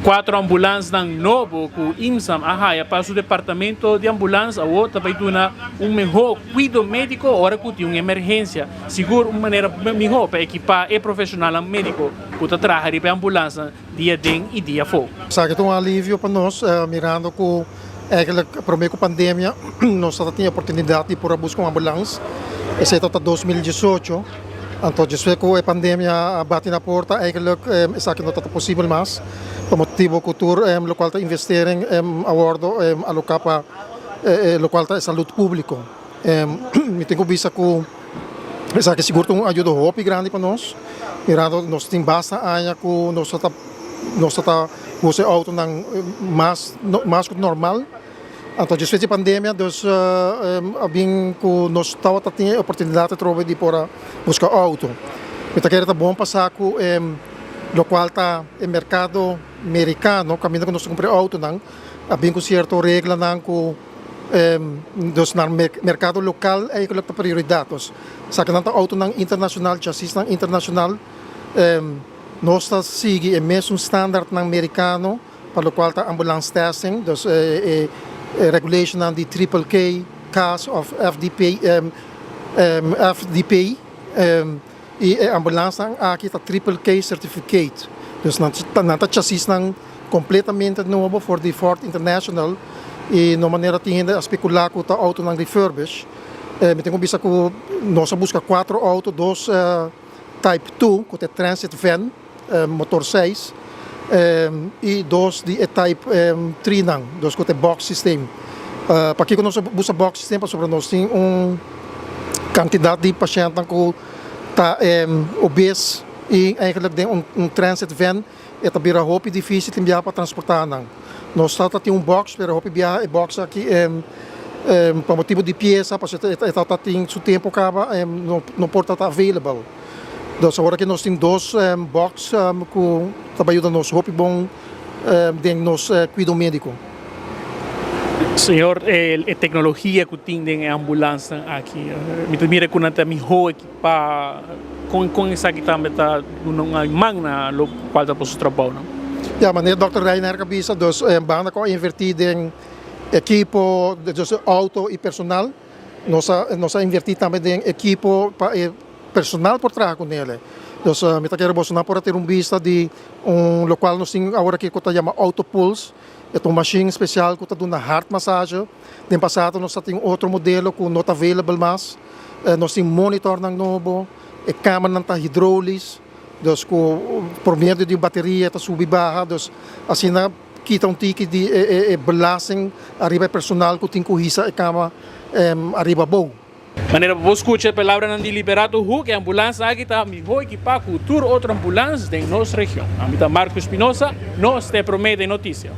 Quatro ambulâncias ng novo com IMSAM ahaya para o departamento de ambulância ou também tuna melhor cuidado médico hora que tem uma emergência seguro uma maneira melhor para equipar e profissional médico que está trabalhando para ambulância dia den e dia fora. Sabe que é um alívio para nós, mirando que eigenlijk primeiro com a pandemia nós só tinha oportunidade de por buscar uma ambulância, exceto até 2018. Então, desde que a pandemia bate na porta, eigenlijk is dat não está possível mais. Por motivo que o local está investindo em acordo a local para local está saúde pública. Me tenho visto que essa que seguro uma ajuda muito grande para nós. Mirando, nós temos basta área que nós está usando auto mais normal. Então, desde a pandemia, nós estava tendo a oportunidade de buscar auto. Então, é bom passar que o qual está no mercado americano, caminho que nós compramos auto, havia com certa regra que no mercado local é a prioridade. Se a auto internacional, chassis internacional, nós seguimos o mesmo standard americano, para o qual está ambulance testing, regulation aan die triple K, CAS of FDP, FDP e ambulância aqui está triple K certificate. Dus na chassis completamente novo for the Ford International e na maneira de especular que o auto não refurbish. Me tenho visto que nós busca 4 autos, 2 Type 2, que é Transit Van, motor 6. E 2 de type 3 nang, dos que é box system. Para que nós busca box system para sobre nós tem quantidade de pacientes que está obese e eigenlijk tem transit van é também muito difícil de enviar para transportar nang. Nós tem box, pero hopi enviar box aqui para motivo de peça, para tem seu tempo acaba não pode estar available. Dus agora que nós temos 2 boxes que trabalham nos hopi bom de nos cuidado médico. Senhor, a tecnologia que tem em ambulância aqui, me mira que não tem melhor equipar com essa que também está numa magna lo qual está para o trabalho. Ja, meneer Dr. Reiner Kabisa, dus banda ko invertido em equipo, dus auto e personal. Nós invertido também em equipo para personal por trás com ele. Então, me quero mostrar para ter vista de local nós temos agora que está chama Autopulse, é uma machine especial que está dando heart massage. No passado nós temos outro modelo que não está available mais. Nós temos monitor ng novo, a câmera não está hidráulica, então por meio de bateria está sub e barra, então assim na kita ticket de belasting arriba personal que tem corrida a câmera arriba bom. Maneira para escutar a palavra não de Liberato que a ambulância aqui está melhor equipada que outra ambulância em nossa região. A mim Marcos Espinosa, nós te promete notícia.